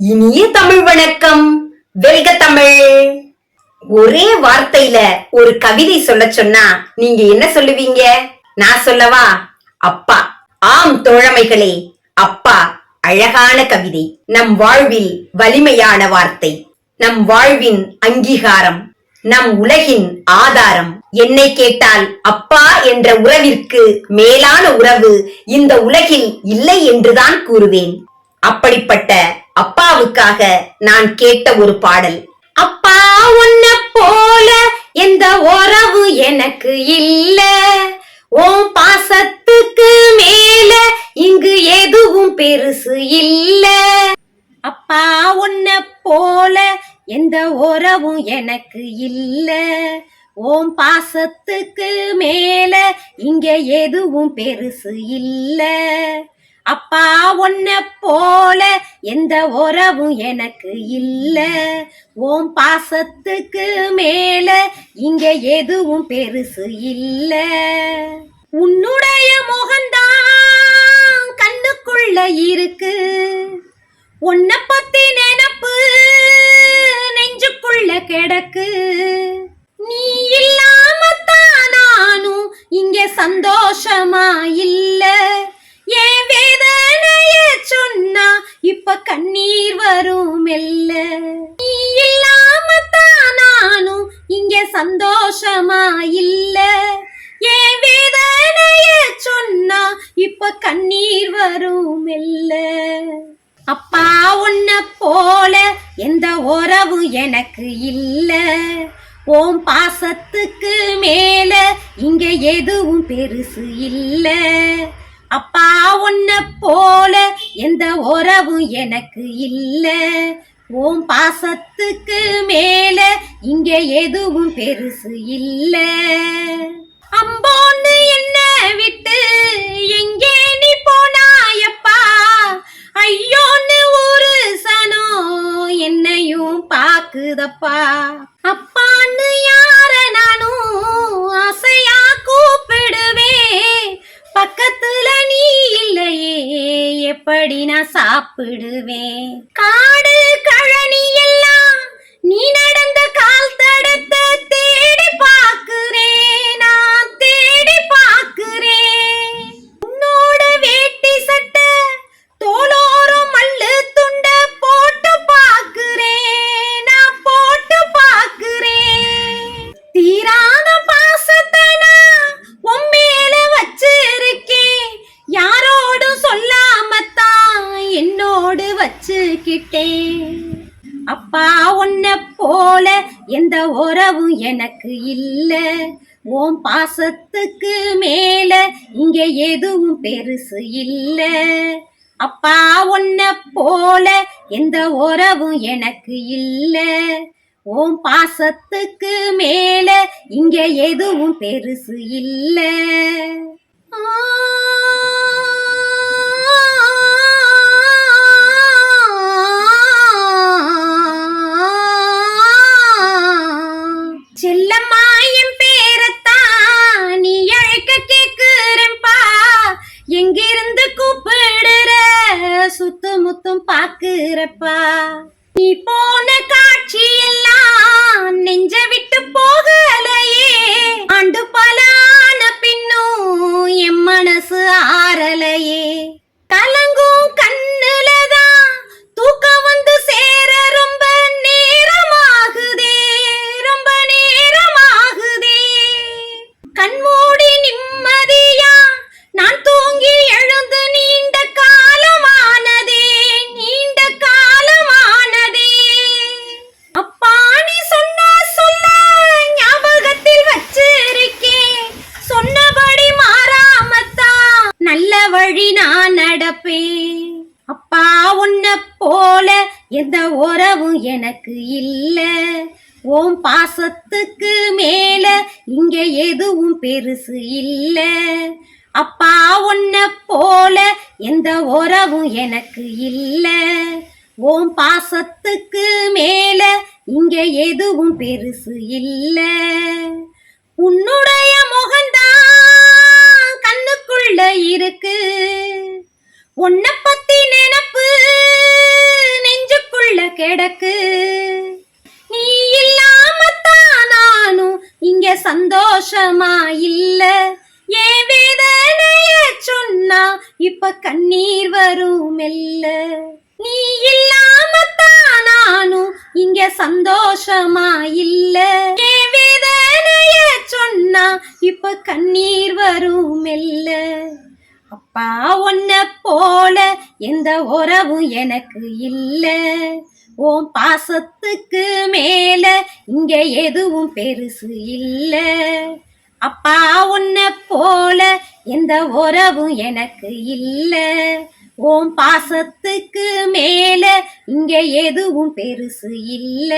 இனிய தமிழ் வணக்கம். வெல்க தமிழ். ஒரே வார்த்தையில ஒரு கவிதை சொல்ல சொன்னா நீங்க என்ன சொல்லுவீங்க? நான் சொல்லவா? அப்பா. ஆம் தோழமைகளே, அப்பா அழகான கவிதை. நம் வாழ்வில் வலிமையான வார்த்தை, நம் வாழ்வின் அங்கீகாரம், நம் உலகின் ஆதாரம். என்னை கேட்டால் அப்பா என்ற உறவிற்கு மேலான உறவு இந்த உலகில் இல்லை என்றுதான் கூறுவேன். அப்படிப்பட்ட அப்பாவுக்காக நான் கேட்ட ஒரு பாடல். அப்பா உன்ன போல எந்த உறவு எனக்கு இல்ல, உன் பாசத்துக்கு மேல இங்கு எதுவும் பெருசு இல்ல. அப்பா உன்ன போல எந்த உறவும் எனக்கு இல்ல, உன் பாசத்துக்கு மேல இங்க எதுவும் பெருசு இல்ல. அப்பா உன்ன போல எந்த உறவும் எனக்கு இல்ல, உன் பாசத்துக்கு மேல இங்க எதுவும் பெருசு இல்ல. உன்னுடைய முகந்தான் கண்ணுக்குள்ள இருக்கு, உன்னை பத்தி நினப்பு நெஞ்சுக்குள்ள கிடக்கு. நீ இல்லாமத்தான் நானும் இங்க சந்தோஷமா இல்ல, என் வேதனைய சொன்னா இப்ப கண்ணீர் வரும் மெல்ல. நீ இல்லாமத்தான் நானும் இங்க சந்தோஷமா இல்ல, என் வேதனைய சொன்னா இப்ப கண்ணீர் வரும் மெல்ல. அப்பா உன்ன போல எந்த உறவு எனக்கு இல்ல, உன் பாசத்துக்கு மேல இங்க எதுவும் பெருசு இல்ல. அப்பா உன்ன போல எந்த உறவும் எனக்கு இல்ல, உன் பாசத்துக்கு மேல இங்க எதுவும் பெருசு இல்ல. அம்போன்னு என்ன விட்டு எங்கே நீ போனாயப்பா, ஐயோன்னு ஒரு சனோ என்னையும் பாக்குதப்பா. அப்பான்னு யார நானும் ஆசையா கூப்பிடுவேன், பக்கத்துல நீ இல்லையே எப்படி நான் சாப்பிடுவேன். காடு கழனி எல்லாம் நீ நடந்த கால் தடத்தை தேடி பாக்குறேன், நான் தேடி பாக்குறேன். உன்னோட வேட்டி சட்டை தோளோரம் மல்லு துண்ட போட்டு பாக்குறேன், நான் போட்டு பாக்குறேன். தீராத பாசத்தை நான் உன் மேல வச்சிருக்கேன், யாரோடும் சொல்லாமத்தான் என்னோடு வச்சுக்கிட்டேன். அப்பா உன்ன போல எந்த உறவும் எனக்கு இல்ல, உன் பாசத்துக்கு மேல இங்க எதுவும் பெருசு இல்ல. அப்பா உன்ன போல எந்த உறவும் எனக்கு இல்ல, உன் பாசத்துக்கு மேல இங்க எதுவும் பெருசு இல்ல. செல்லம்மா என் பேரத்தான் நீ அழைக்க கேக்குறேன்பா, எங்கிருந்து கூப்பிடுற சுத்து முத்தும் பாக்குறப்பா. நீ போன காட்சி எல்லாம் நெஞ்ச விட்டு போகலையே, ஆண்டு பல ஆன பின்னும் என் மனசு ஆறலையே. கலங்கும் கண்ணுலதான் தூக்கம் வந்து சேர ரொம்ப நேரமாகுதே, ரொம்ப நேரமாகுதே. கண்மூடி நிம்மதியா நான் தூங்கி எழுந்து நீண்ட காலமானதே, நீண்ட காலமானதே. அப்பா நீ சொன்ன சொல்ல ஞாபகத்தில் வச்சிருக்கேன், சொன்னபடி மாறாமத்தான் நல்ல வழி நான் நடப்பேன். அப்பா உன்ன போல எந்த உறவும் எனக்கு இல்ல, உன் பாசத்துக்கு மேல இங்க எதுவும் பெருசு இல்ல. அப்பா உன்ன போல எந்த உறவும் எனக்கு இல்ல, உன் பாசத்துக்கு மேல இங்க எதுவும் பெருசு இல்ல. உன்னுடைய முகந்தான் கண்ணுக்குள்ள இருக்கு, உன்னை பத்தி நினப்பு நெஞ்சுக்குள்ள கிடக்கு. நீ இல்லாமத்தான் நானும் இங்க சந்தோஷமா இல்ல. என் வேதனைய சொன்னா இப்ப கண்ணீர் வரும் மெல்ல. நீ இல்லாமத்தான் நானும் இங்க சந்தோஷமா இல்ல. என் வேதனைய சொன்னா இப்ப கண்ணீர் வரும் மெல்ல. அப்பா உன்ன போல எந்த உறவும் எனக்கு இல்ல. உன் பாசத்துக்கு மேல இங்க எதுவும் பெருசு இல்ல. அப்பா உன்ன போல எந்த உறவும் எனக்கு இல்ல. உன் பாசத்துக்கு மேல இங்க எதுவும் பெருசு இல்ல.